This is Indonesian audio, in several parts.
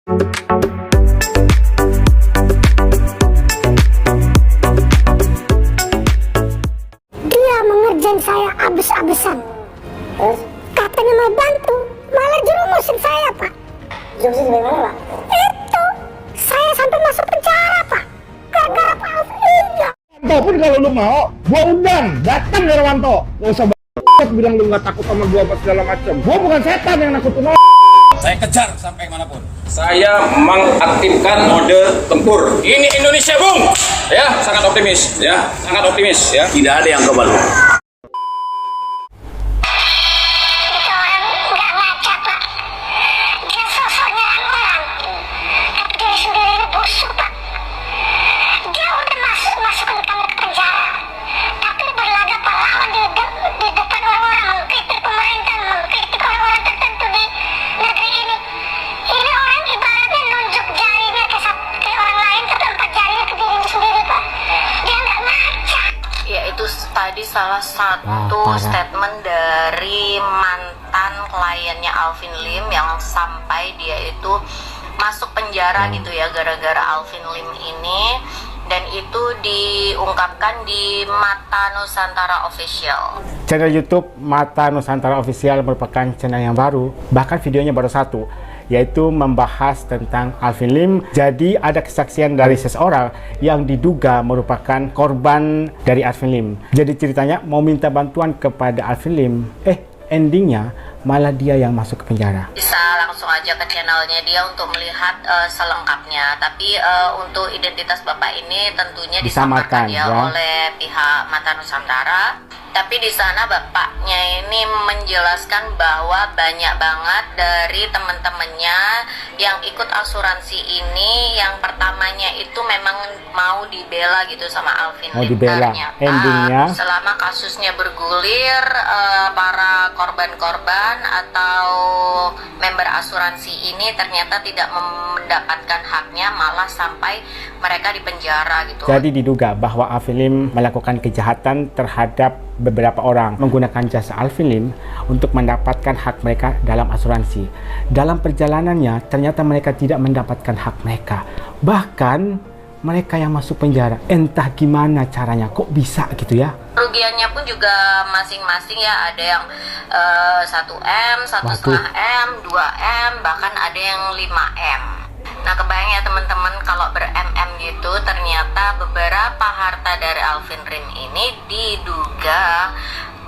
Dia mengerjain saya abis-abisan. Katanya mau bantu, malah jerumusin saya, Pak. Jerumusin dari mana, Pak? Itu, saya sampai masuk penjara, Pak. Gara-gara Pak Alvin. Pun kalau lu mau, gua undang, datang Herwanto. Gak usah bilang lu gak takut sama gua apa segala macam. Gua bukan setan yang nakutin lo. Saya kejar sampai manapun. Saya mengaktifkan mode tempur. Ini Indonesia, Bung. Ya, sangat optimis. Ya, sangat optimis. Ya, tidak ada yang kebal. Itu orang nggak ngaca, Pak. Dia sosoknya orang, tapi diri sendiri ini busuk, Pak. Dia udah masukin kami ke penjara, tapi berlagak pahlawan di depan orang-orang, mengkritik pemerintah, mengkritik orang-orang tertentu di negeri ini. Ini orang ibaratnya nunjuk jarinya ke orang lain, tapi 4 jarinya ke dirinya sendiri, Pak. Dia nggak ngaca. Ya, itu tadi salah satu statement dari mantan kliennya Alvin Lim yang sampai dia itu masuk penjara gitu ya gara-gara Alvin Lim ini, dan itu diungkapkan di Mata Nusantara Official. Channel YouTube Mata Nusantara Official merupakan channel yang baru, bahkan videonya baru satu, yaitu membahas tentang Alvin Lim. Jadi ada kesaksian dari seseorang yang diduga merupakan korban dari Alvin Lim. Jadi ceritanya mau minta bantuan kepada Alvin Lim, endingnya malah dia yang masuk ke penjara. Bisa langsung aja ke channelnya dia untuk melihat selengkapnya. Tapi untuk identitas bapak ini tentunya disamarkan ya oleh pihak Mata Nusantara. Tapi di sana bapaknya ini menjelaskan bahwa banyak banget dari teman-temannya yang ikut asuransi ini, yang pertamanya itu memang mau dibela gitu sama Alvin Lim. Dibela. Ternyata Endingnya selama kasusnya bergulir, para korban-korban atau member asuransi ini ternyata tidak mendapatkan haknya, malah sampai mereka dipenjara gitu. Jadi diduga bahwa Alvin Lim melakukan kejahatan terhadap beberapa orang menggunakan jasa Alvin Lim untuk mendapatkan hak mereka dalam asuransi. Dalam perjalanannya ternyata mereka tidak mendapatkan hak mereka. Bahkan mereka yang masuk penjara, entah gimana caranya, kok bisa gitu ya. Kerugiannya pun juga masing-masing ya, ada yang 1M, 1,5M, 2M, bahkan ada yang 5M. Nah, kebayang ya teman-teman kalau ber-MM gitu, ternyata beberapa harta dari Alvin Lim ini diduga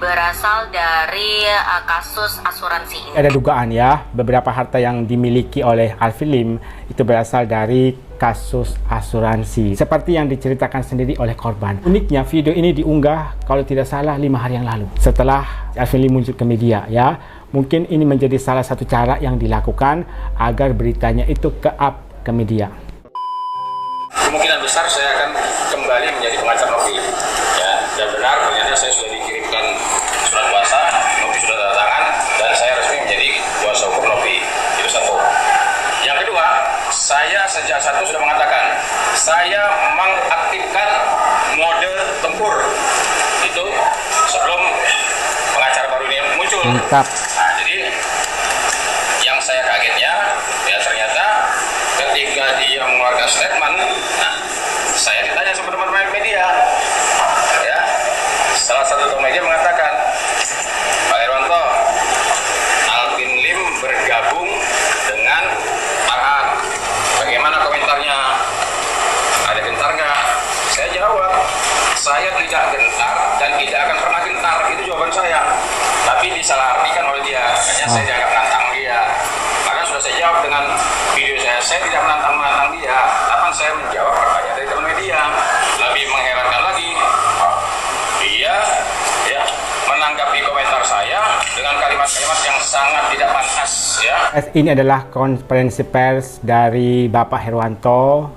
berasal dari kasus asuransi ini. Ada dugaan ya, beberapa harta yang dimiliki oleh Alvin Lim itu berasal dari kasus asuransi, seperti yang diceritakan sendiri oleh korban. Uniknya video ini diunggah kalau tidak salah 5 hari yang lalu setelah Alvin Lim muncul ke media ya. Mungkin ini menjadi salah satu cara yang dilakukan agar beritanya itu ke-up ke media. Kemungkinan besar saya akan kembali menjadi pengacara Novi. Ya, dan benar ternyata saya sudah dikirimkan surat kuasa, Novi sudah tanda tangan, dan saya resmi menjadi kuasa hukum Novi. Itu satu. Yang kedua, saya sejak satu sudah mengatakan saya mengaktifkan mode tempur. Itu sebelum pengacara baru ini muncul. Mantap. Nah, jadi yang saya kagetnya ya ternyata ketika dia mengeluarkan statement, nah saya ditanya sama teman-teman media, ya salah satu media mengatakan, Pak Herwanto, Alvin Lim bergabung dengan Farhan, bagaimana komentarnya? Ada gentar nggak? Saya jawab, saya tidak gentar dan tidak akan pernah gentar, itu jawaban saya. Tapi disalahartikan oleh dia, makanya saya dianggap menantang dia. Karena sudah saya jawab dengan video saya tidak menantang dia. Kapan saya menjawab pertanyaan dari teman media? Lebih mengherankan lagi, dia ya menanggapi komentar saya dengan kalimat-kalimat yang sangat tidak pantas ya. Ini adalah konferensi pers dari Bapak Herwanto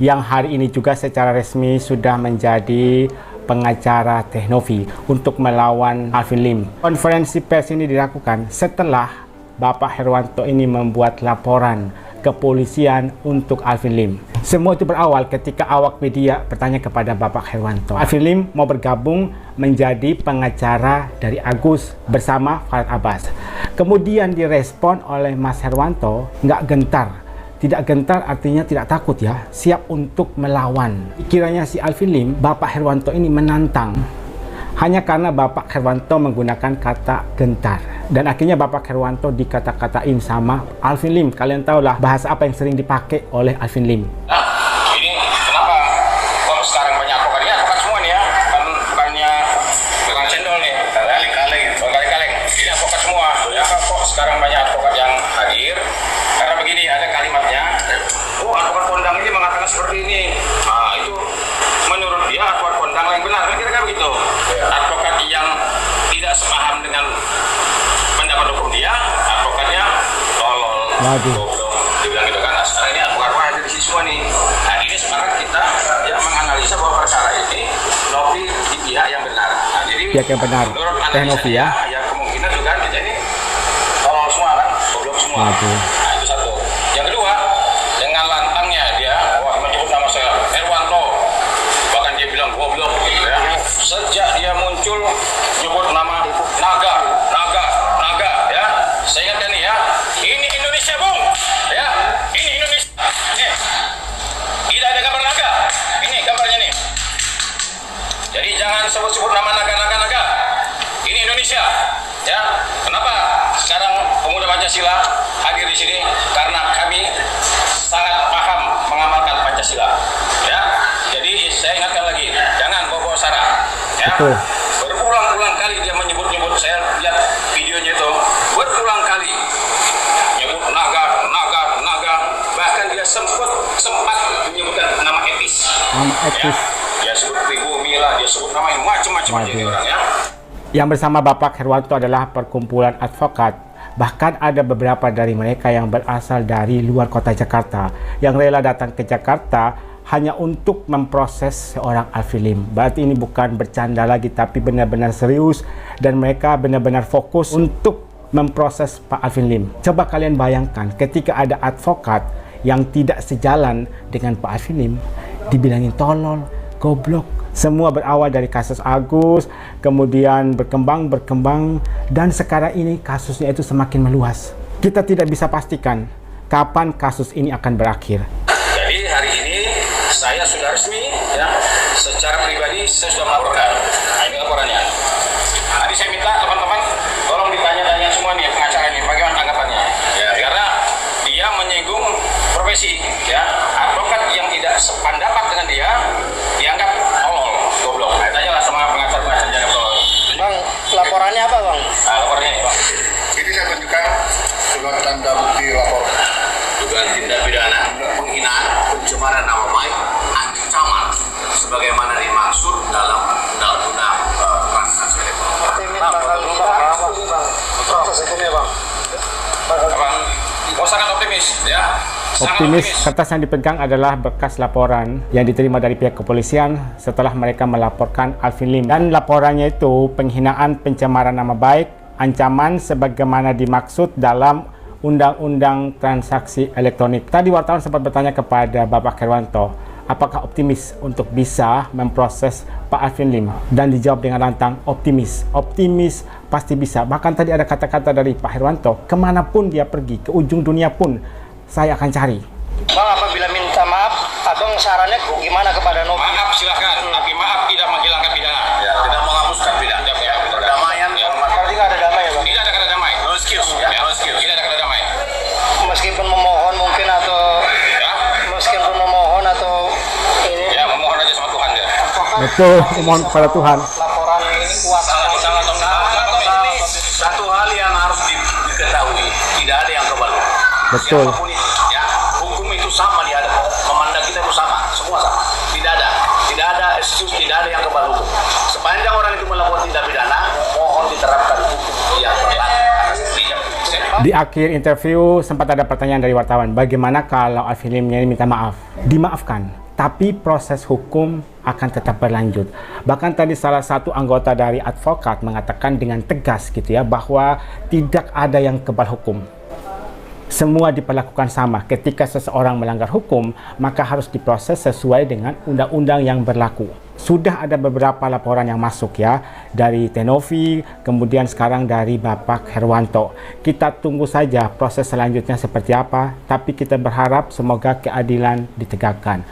yang hari ini juga secara resmi sudah menjadi pengacara Teh Novi untuk melawan Alvin Lim. Konferensi pers ini dilakukan setelah Bapak Herwanto ini membuat laporan kepolisian untuk Alvin Lim. Semua itu berawal ketika awak media bertanya kepada Bapak Herwanto, Alvin Lim mau bergabung menjadi pengacara dari Agus bersama Farhad Abbas. Kemudian direspon oleh Mas Herwanto, nggak gentar Tidak gentar artinya tidak takut ya, siap untuk melawan. Kiranya si Alvin Lim, Bapak Herwanto ini menantang hanya karena Bapak Herwanto menggunakan kata gentar. Dan akhirnya Bapak Herwanto dikata-katain sama Alvin Lim. Kalian tahulah bahasa apa yang sering dipakai oleh Alvin Lim. Ini kenapa kok sekarang banyak advokat? Ini advokat semua nih ya, bukannya tukang cendol nih, kaleng-kaleng. Ini advokat semua. Ya kok sekarang banyak advokat yang hadir? Karena begini, ada kalimatnya, oh advokat kondang ini mengatakan seperti ini. Nah itu menurut dia advokat kondang yang benar, kira-kira begitu. Advokat yang tidak sepaham dengan pendapat hukum dia, advokatnya tolol. Waduh. Dibilang gitu kan. Nah, sekarang ini advokat ada di sini semua nih. Nah ini sekarang kita ya menganalisa bahwa perkara ini Novi di pihak yang benar. Nah, jadi Pihak yang benar, menurut Teh Novi ya. ya kemungkinan juga kita ini tolol semua kan, goblok semua. Waduh. Nah itu satu. Yang kedua, dengan lantangnya dia, wah menyebut nama saya Herwanto, bahkan dia bilang goblok gitu ya. Sejak dia muncul nyebut nama naga ya. Saya ingatkan nih ya, ini Indonesia bung ya, ini Indonesia. Nih, tidak ada gambar naga, ini gambarnya nih. Jadi jangan sebut-sebut nama naga. Ini Indonesia ya. Kenapa sekarang pemuda Pancasila hadir di sini? Karena kami sangat paham mengamalkan Pancasila ya. Jadi saya ingatkan lagi, jangan bawa sara ya. Betul. Berulang-ulang kali dia menyebut-nyebut, saya lihat videonya itu berulang kali nyebut naga, bahkan dia sempat menyebutkan nama etis. Nama etis. Ya, dia sebut pribumi lah, dia sebut nama yang macam-macam aja dia orang ya. Yang bersama Bapak Herwanto adalah perkumpulan advokat. Bahkan ada beberapa dari mereka yang berasal dari luar kota Jakarta yang rela datang ke Jakarta hanya untuk memproses seorang Alvin Lim. Berarti ini bukan bercanda lagi, tapi benar-benar serius dan mereka benar-benar fokus untuk memproses Pak Alvin Lim. Coba kalian bayangkan ketika ada advokat yang tidak sejalan dengan Pak Alvin Lim, dibilangin tolol, goblok. Semua berawal dari kasus Agus, kemudian berkembang, dan sekarang ini kasusnya itu semakin meluas. Kita tidak bisa pastikan kapan kasus ini akan berakhir. Jadi hari ini saya sudah resmi ya, secara pribadi saya sudah melaporkan. Nah ini laporannya. Tadi saya minta teman-teman tolong ditanya-tanya semua nih pengacara ini bagaimana tanggapannya. Ya, karena dia menyinggung profesi ya, advokat yang tidak sependapat dengan dia dianggap tolol, goblok. Nah, tanyalah sama pengacara jangan tolol. Bang, laporannya apa bang? Nah, laporannya ini bang. Ini saya tunjukkan surat tanda bukti lapor. Dugaan tindak pidana penghinaan, pencemaran nama baik, ancaman sebagaimana dimaksud dalam undang-undang transaksi elektronik. Proses hukumnya bang. Oh sangat optimis ya. Optimis, kertas yang dipegang adalah berkas laporan yang diterima dari pihak kepolisian setelah mereka melaporkan Alvin Lim. Dan laporannya itu penghinaan, pencemaran nama baik, ancaman sebagaimana dimaksud dalam Undang-Undang Transaksi Elektronik. Tadi wartawan sempat bertanya kepada Bapak Herwanto, apakah optimis untuk bisa memproses Pak Alvin Lim? Dan dijawab dengan lantang, optimis pasti bisa. Bahkan tadi ada kata-kata dari Pak Herwanto, kemanapun dia pergi, ke ujung dunia pun saya akan cari. Bang, apabila minta maaf, abang sarannya gimana kepada Novi? Maaf silakan, tapi maaf tidak menghilangkan pidana. Ya, tidak menghapuskan pidana. Perdamaian. Berarti nggak ada damai ya bang? Tidak ada kata damai. No excuse. Ya, no excuse. Tidak ada kata damai. Meskipun memohon mungkin atau ini. Ya, memohon aja sama Tuhan ya. Betul, mohon kepada Tuhan. Laporan ini kuat. Sangat satu hal yang harus diketahui, tidak ada yang kebal. Betul. Siapapun itu, ya, hukum itu sama di hadapan, memandang kita itu sama, semua sama. Tidak ada excuse, tidak ada yang kebal hukum. Sepanjang orang itu melakukan tindak pidana, mohon diterapkan hukum yang berlaku. Di akhir interview sempat ada pertanyaan dari wartawan, bagaimana kalau Alvin Lim ini minta maaf? Dimaafkan, tapi proses hukum akan tetap berlanjut. Bahkan tadi salah satu anggota dari advokat mengatakan dengan tegas gitu ya, bahwa tidak ada yang kebal hukum. Semua diperlakukan sama. Ketika seseorang melanggar hukum, maka harus diproses sesuai dengan undang-undang yang berlaku. Sudah ada beberapa laporan yang masuk ya, dari Tenovi, kemudian sekarang dari Bapak Herwanto. Kita tunggu saja proses selanjutnya seperti apa, tapi kita berharap semoga keadilan ditegakkan.